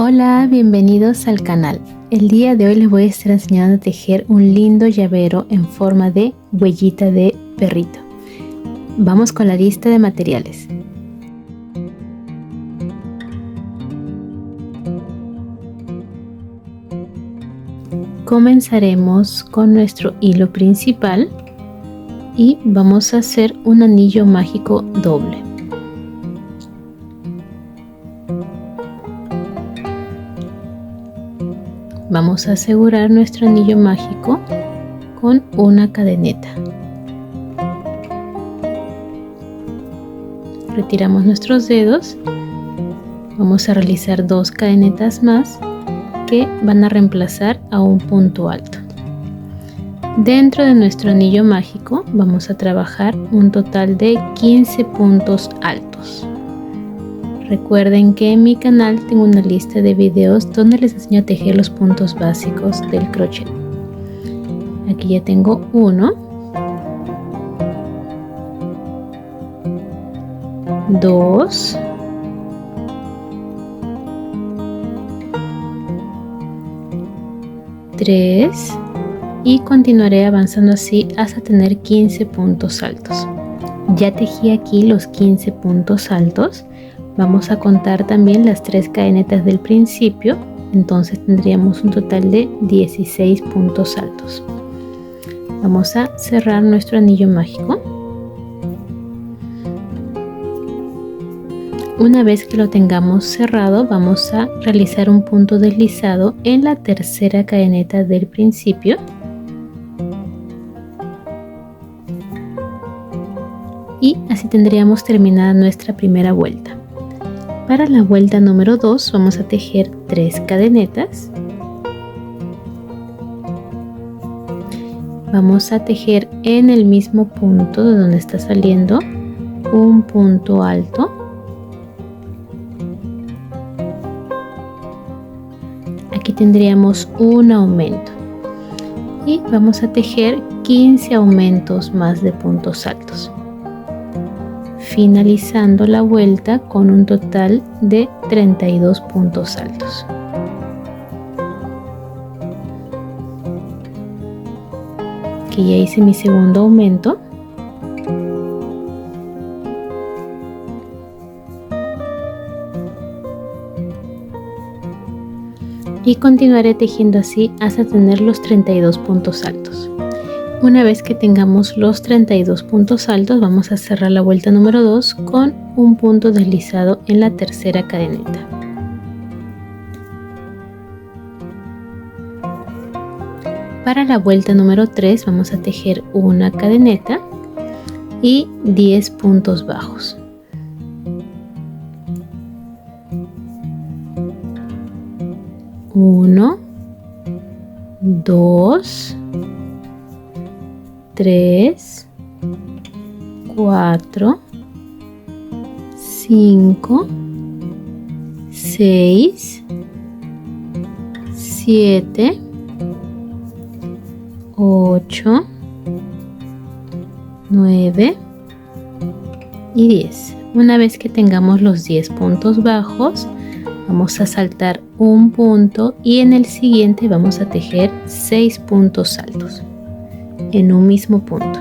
Hola, bienvenidos al canal. El día de hoy les voy a estar enseñando a tejer un lindo llavero en forma de huellita de perrito. Vamos con la lista de materiales. Comenzaremos con nuestro hilo principal y vamos a hacer un anillo mágico doble. Vamos a asegurar nuestro anillo mágico con una cadeneta. Retiramos nuestros dedos. Vamos a realizar 2 cadenetas más que van a reemplazar a un punto alto. Dentro de nuestro anillo mágico vamos a trabajar un total de 15 puntos altos. Recuerden que en mi canal tengo una lista de videos donde les enseño a tejer los puntos básicos del crochet. Aquí ya tengo 1, 2, 3 y continuaré avanzando así hasta tener 15 puntos altos. Ya tejí aquí los 15 puntos altos. Vamos a contar también las 3 cadenetas del principio, entonces tendríamos un total de 16 puntos altos. Vamos a cerrar nuestro anillo mágico. Una vez que lo tengamos cerrado, vamos a realizar un punto deslizado en la tercera cadeneta del principio. Y así tendríamos terminada nuestra primera vuelta. Para la vuelta número 2 vamos a tejer 3 cadenetas. Vamos a tejer en el mismo punto de donde está saliendo un punto alto. Aquí tendríamos un aumento. Y vamos a tejer 15 aumentos más de puntos altos, finalizando la vuelta con un total de 32 puntos altos. Aquí ya hice mi segundo aumento. Y continuaré tejiendo así hasta tener los 32 puntos altos. Una vez que tengamos los 32 puntos altos, vamos a cerrar la vuelta número 2 con un punto deslizado en la tercera cadeneta. Para la vuelta número 3 vamos a tejer una cadeneta y 10 puntos bajos. Uno, 2, 3, 4, 5, 6, 7, 8, 9 y 10. Una vez que tengamos los 10 puntos bajos, vamos a saltar un punto y en el siguiente vamos a tejer 6 puntos altos en un mismo punto.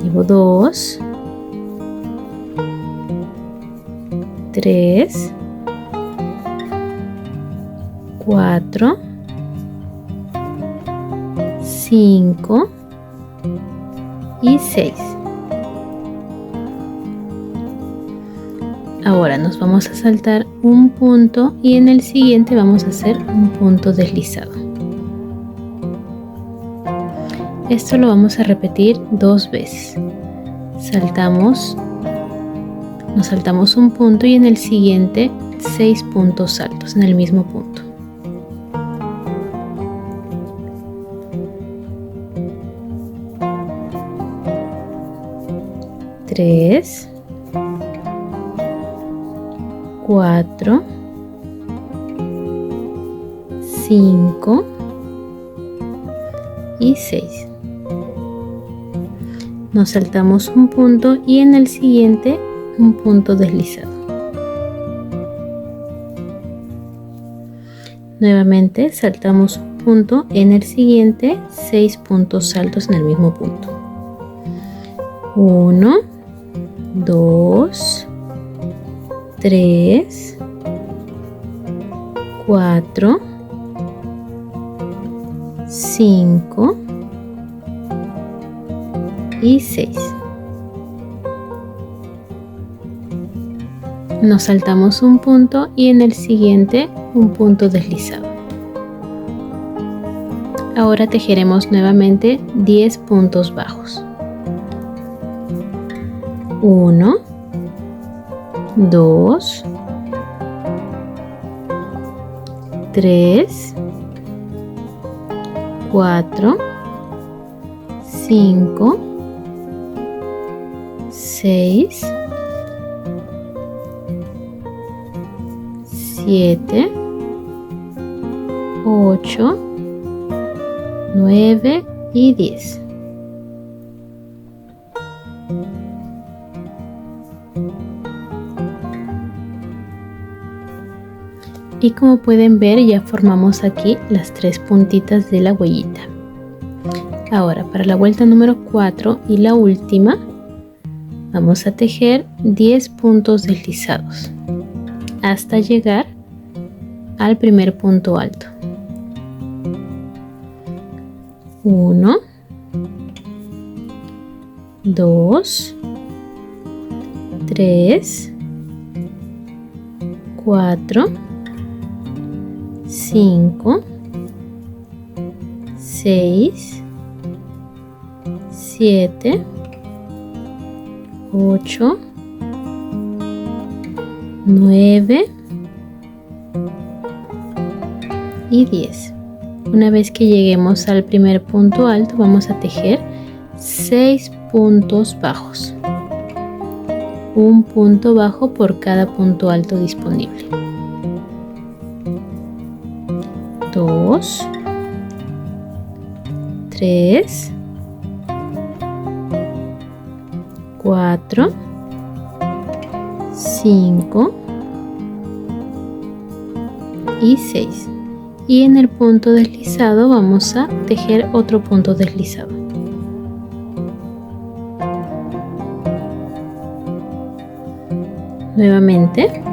Llevo 2, 3, 4, 5 y 6. Ahora nos vamos a saltar un punto y en el siguiente vamos a hacer un punto deslizado. Esto lo vamos a repetir 2 veces. Nos saltamos un punto y en el siguiente 6 puntos altos en el mismo punto. Tres, 4, 5 y 6. nos saltamos un punto y en el siguiente un punto deslizado. Nuevamente saltamos un punto, en el siguiente 6 puntos saltos en el mismo punto. 1, 2, 3, 4, 5 y 6. Nos saltamos un punto y en el siguiente un punto deslizado. Ahora tejeremos nuevamente 10 puntos bajos. 1, 2, 3, 4, 5, 6, 7, 8, 9 y 10. Y como pueden ver, ya formamos aquí las 3 puntitas de la huellita. Ahora, para la vuelta número 4 y la última, vamos a tejer 10 puntos deslizados hasta llegar al primer punto alto. 1, 2, 3, 4, 5, 6, 7, 8, 9 y 10. Una vez que lleguemos al primer punto alto, vamos a tejer 6 puntos bajos. Un punto bajo por cada punto alto disponible. 2, 3, 4, 5 y 6. Y en el punto deslizado vamos a tejer otro punto deslizado. Nuevamente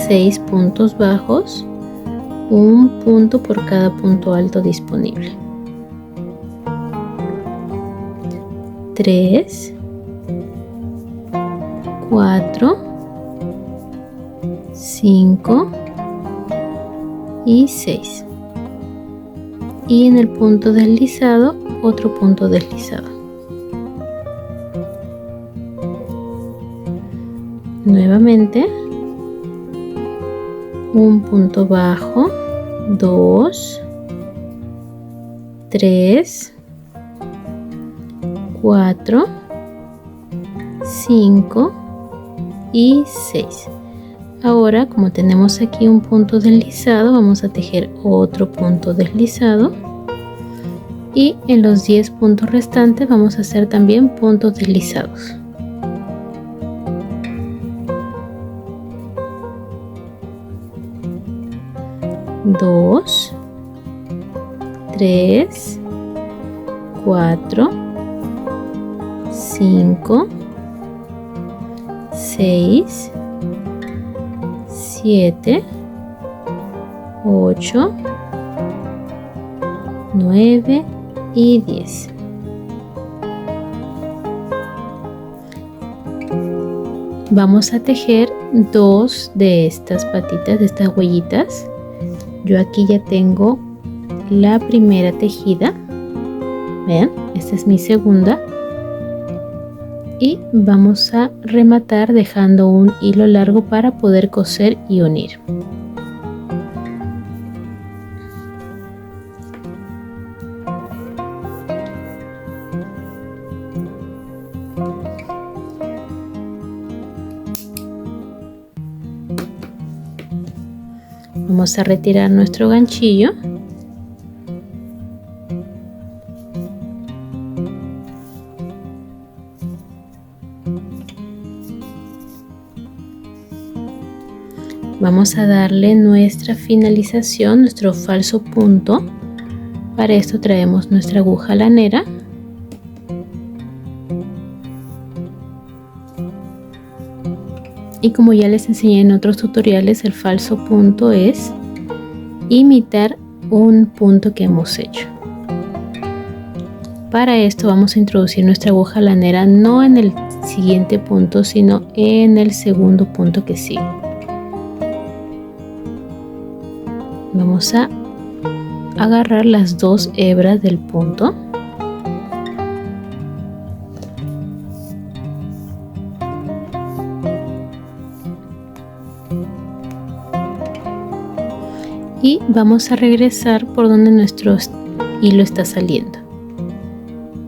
6 puntos bajos, un punto por cada punto alto disponible. 3, 4, 5 y 6. Y en el punto deslizado, otro punto deslizado. Nuevamente, un punto bajo, 2, 3, 4, 5 y 6. Ahora, como tenemos aquí un punto deslizado, vamos a tejer otro punto deslizado y en los 10 puntos restantes vamos a hacer también puntos deslizados. Dos, 3, 4, 5, 6, 7, 8, 9 y 10. Vamos a tejer 2 de estas patitas, de estas huellitas. Yo aquí ya tengo la primera tejida. Vean, esta es mi segunda. Y vamos a rematar dejando un hilo largo para poder coser y unir. Vamos a retirar nuestro ganchillo. Vamos a darle nuestra finalización, nuestro falso punto. Para esto traemos nuestra aguja lanera. Y como ya les enseñé en otros tutoriales, el falso punto es imitar un punto que hemos hecho. Para esto vamos a introducir nuestra aguja lanera no en el siguiente punto, sino en el segundo punto que sigue. Vamos a agarrar las dos hebras del punto. Y vamos a regresar por donde nuestro hilo está saliendo.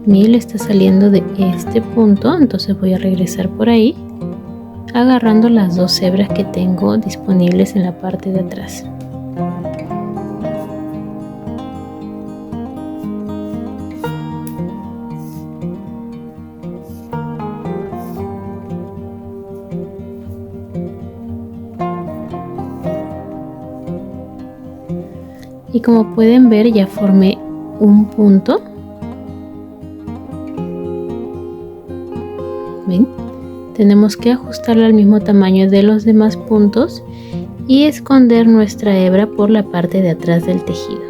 Mi hilo está saliendo de este punto, entonces voy a regresar por ahí, agarrando las dos hebras que tengo disponibles en la parte de atrás. Y como pueden ver, ya formé un punto. ¿Ven? Tenemos que ajustarlo al mismo tamaño de los demás puntos y esconder nuestra hebra por la parte de atrás del tejido.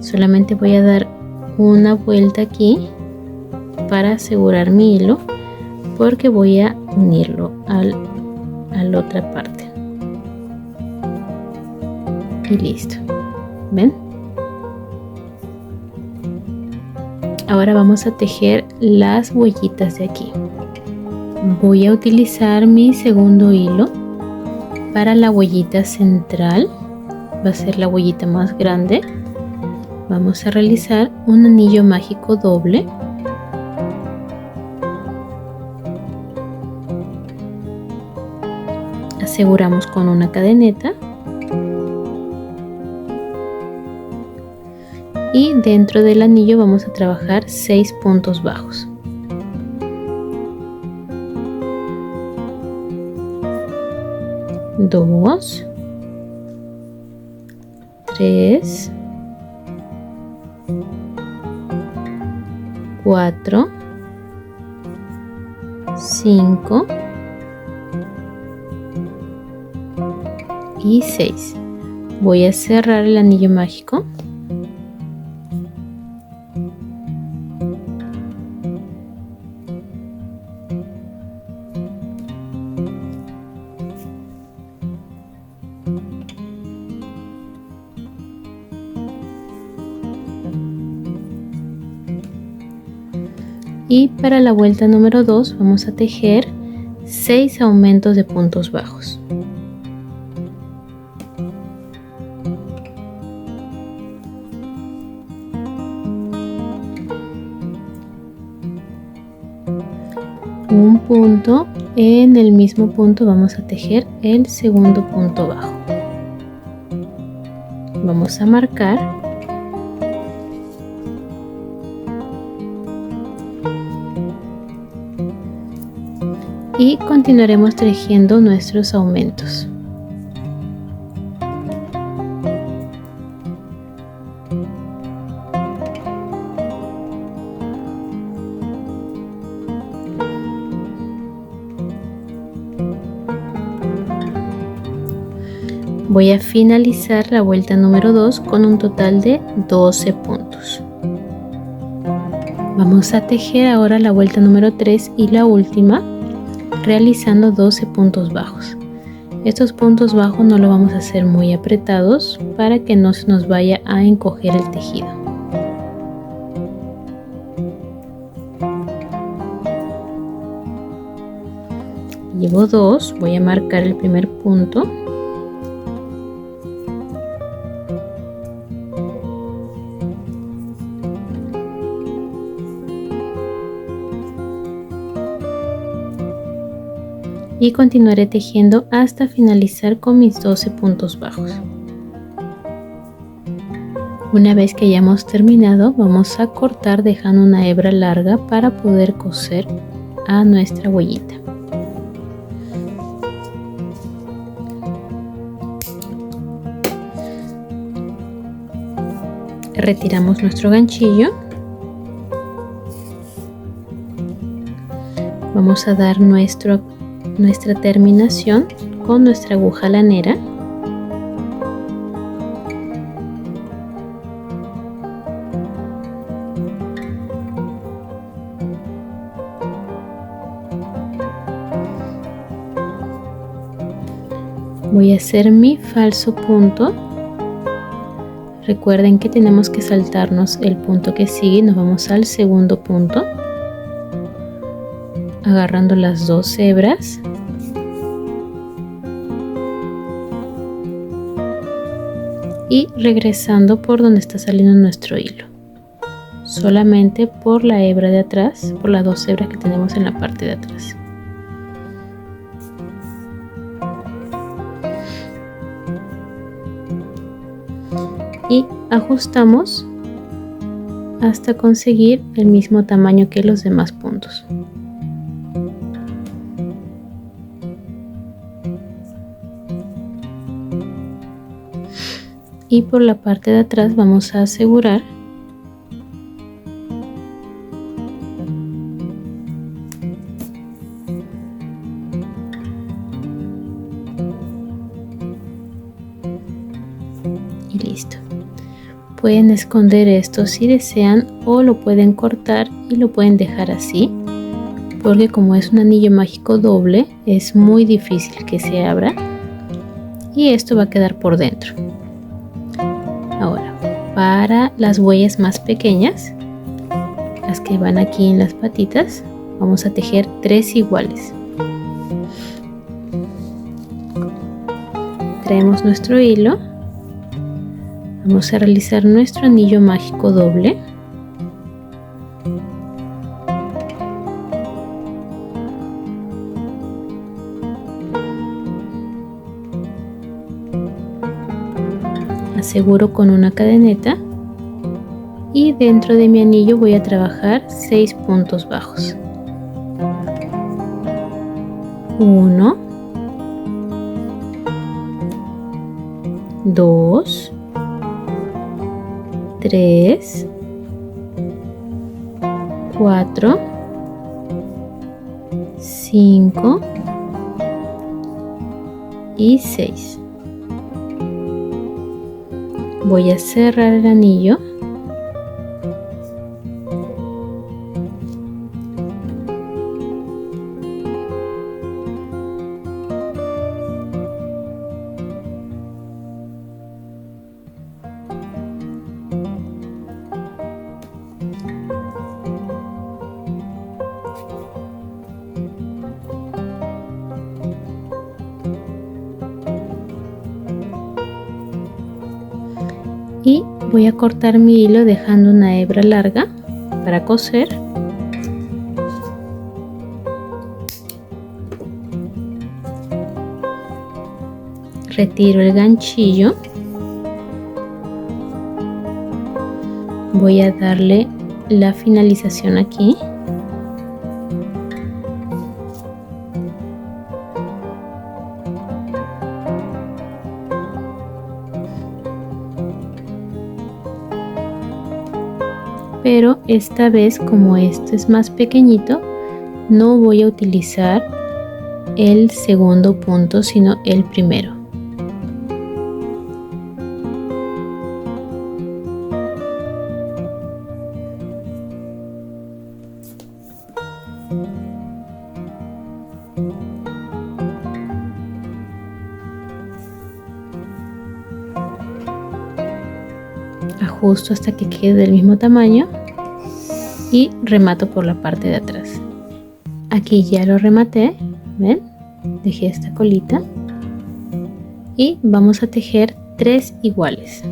Solamente voy a dar una vuelta aquí para asegurar mi hilo, porque voy a unirlo a la otra parte. Y listo. ¿Ven? Ahora vamos a tejer las huellitas de aquí. Voy a utilizar mi segundo hilo para la huellita central. Va a ser la huellita más grande. Vamos a realizar un anillo mágico doble. Aseguramos con una cadeneta. Y dentro del anillo vamos a trabajar 6 puntos bajos. Dos, 3, 4, 5 y 6. Voy a cerrar el anillo mágico. Y para la vuelta número 2 vamos a tejer 6 aumentos de puntos bajos. Un punto, en el mismo punto vamos a tejer el segundo punto bajo. Vamos a marcar. Y continuaremos tejiendo nuestros aumentos. Voy a finalizar la vuelta número 2 con un total de 12 puntos. Vamos a tejer ahora la vuelta número 3 y la última, realizando 12 puntos bajos. Estos puntos bajos no lo vamos a hacer muy apretados para que no se nos vaya a encoger el tejido. Llevo 2, voy a marcar el primer punto. Y continuaré tejiendo hasta finalizar con mis 12 puntos bajos. Una vez que hayamos terminado, vamos a cortar dejando una hebra larga para poder coser a nuestra huellita. Retiramos nuestro ganchillo. Vamos a dar nuestra terminación con nuestra aguja lanera. Voy a hacer mi falso punto. Recuerden que tenemos que saltarnos el punto que sigue, nos vamos al segundo punto, agarrando las dos hebras y regresando por donde está saliendo nuestro hilo, solamente por la hebra de atrás, por las dos hebras que tenemos en la parte de atrás. Y ajustamos hasta conseguir el mismo tamaño que los demás puntos. Y por la parte de atrás vamos a asegurar y listo. Pueden esconder esto si desean o lo pueden cortar y lo pueden dejar así, porque como es un anillo mágico doble es muy difícil que se abra y esto va a quedar por dentro. Ahora, para las huellas más pequeñas, las que van aquí en las patitas, vamos a tejer 3 iguales. Traemos nuestro hilo. Vamos a realizar nuestro anillo mágico doble. Aseguro con una cadeneta y dentro de mi anillo voy a trabajar 6 puntos bajos. 1, 2, 3, 4, 5 y 6. Voy a cerrar el anillo . Y voy a cortar mi hilo dejando una hebra larga para coser. Retiro el ganchillo. Voy a darle la finalización aquí. Pero esta vez, como este es más pequeñito, no voy a utilizar el segundo punto, sino el primero. Ajusto hasta que quede del mismo tamaño y remato por la parte de atrás. Aquí ya lo rematé, ¿ven? Dejé esta colita y vamos a tejer 3 iguales.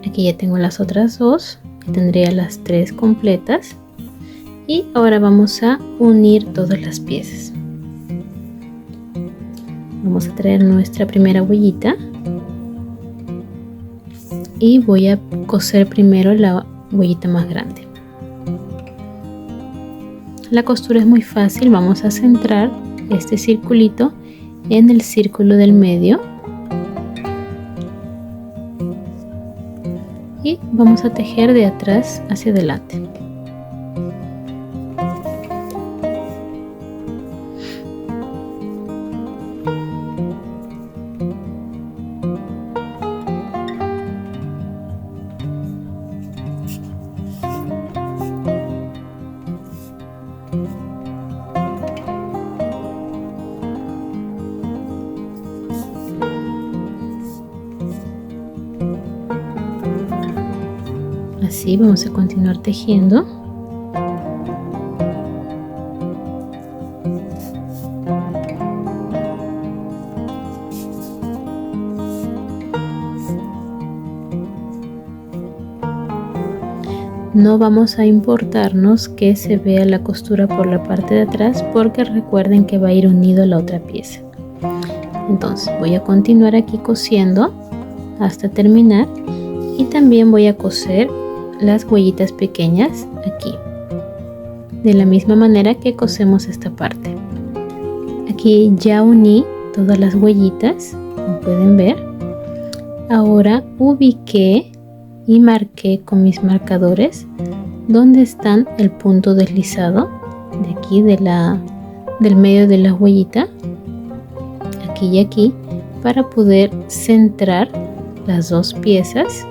Aquí ya tengo las otras dos, tendría las 3 completas y ahora vamos a unir todas las piezas. Vamos a traer nuestra primera huellita. y voy a coser primero la huellita más grande. La costura es muy fácil. Vamos a centrar este circulito en el círculo del medio y vamos a tejer de atrás hacia adelante. Así vamos a continuar tejiendo. No vamos a importarnos que se vea la costura por la parte de atrás porque recuerden que va a ir unido a la otra pieza. Entonces voy a continuar aquí cosiendo hasta terminar y también voy a coser las huellitas pequeñas aquí de la misma manera que cosemos esta parte. Aquí ya uní todas las huellitas, como pueden ver. Ahora ubiqué y marqué con mis marcadores donde están el punto deslizado de aquí del medio de la huellita, aquí y aquí, para poder centrar las dos piezas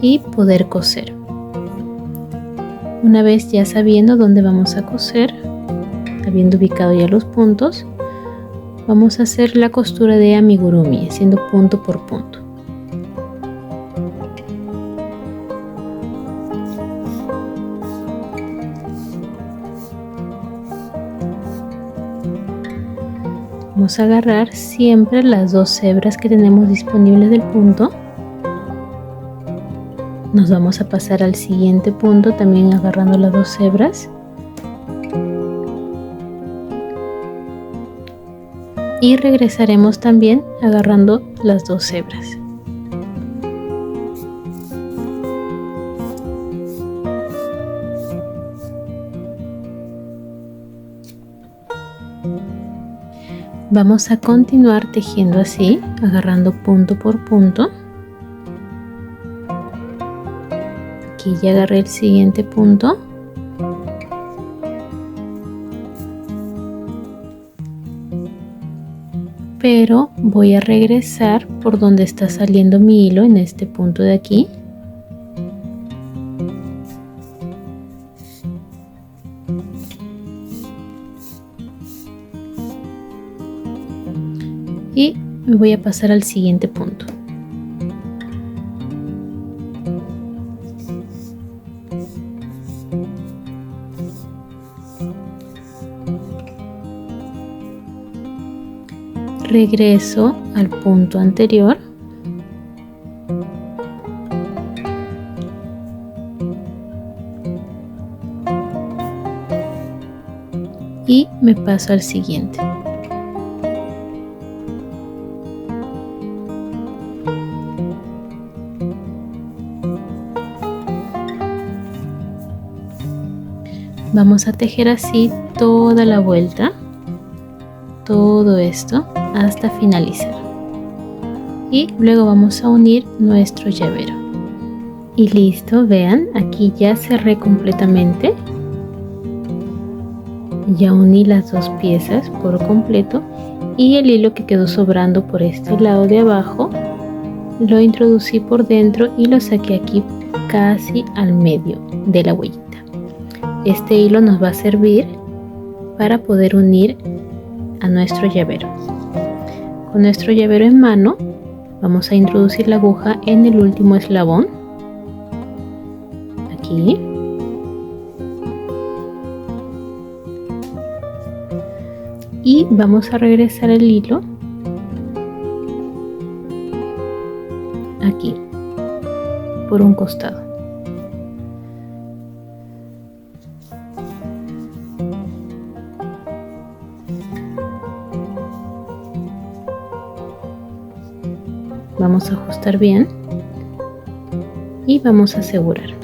y poder coser. Una vez ya sabiendo dónde vamos a coser, habiendo ubicado ya los puntos, vamos a hacer la costura de amigurumi haciendo punto por punto. Vamos a agarrar siempre las dos hebras que tenemos disponibles del punto. Nos vamos a pasar al siguiente punto también agarrando las dos hebras. Y regresaremos también agarrando las dos hebras. Vamos a continuar tejiendo así, agarrando punto por punto. Aquí ya agarré el siguiente punto. Pero voy a regresar por donde está saliendo mi hilo en este punto de aquí. Y me voy a pasar al siguiente punto. Regreso al punto anterior. Y me paso al siguiente. Vamos a tejer así toda la vuelta, todo esto hasta finalizar. Y luego vamos a unir nuestro llavero. Y listo, vean, aquí ya cerré completamente. Ya uní las dos piezas por completo y el hilo que quedó sobrando por este lado de abajo lo introducí por dentro y lo saqué aquí casi al medio de la huellita. Este hilo nos va a servir para poder unir a nuestro llavero. Con nuestro llavero en mano vamos a introducir la aguja en el último eslabón, aquí, y vamos a regresar el hilo aquí por un costado. Vamos a ajustar bien y vamos a asegurar.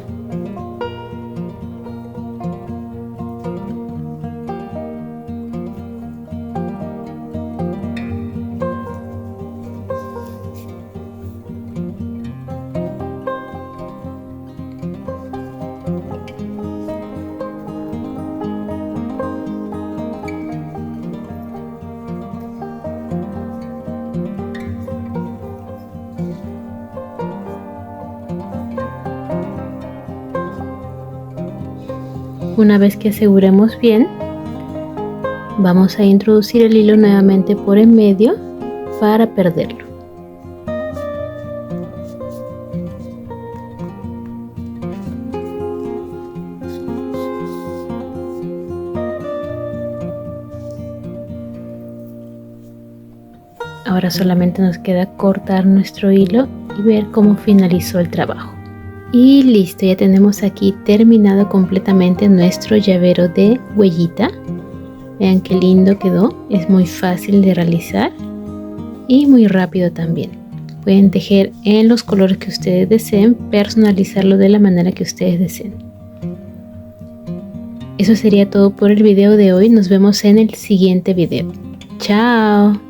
Una vez que aseguremos bien, vamos a introducir el hilo nuevamente por en medio para perderlo. Ahora solamente nos queda cortar nuestro hilo y ver cómo finalizó el trabajo. Y listo, ya tenemos aquí terminado completamente nuestro llavero de huellita. Vean qué lindo quedó, es muy fácil de realizar y muy rápido también. Pueden tejer en los colores que ustedes deseen, personalizarlo de la manera que ustedes deseen. Eso sería todo por el video de hoy, nos vemos en el siguiente video. ¡Chao!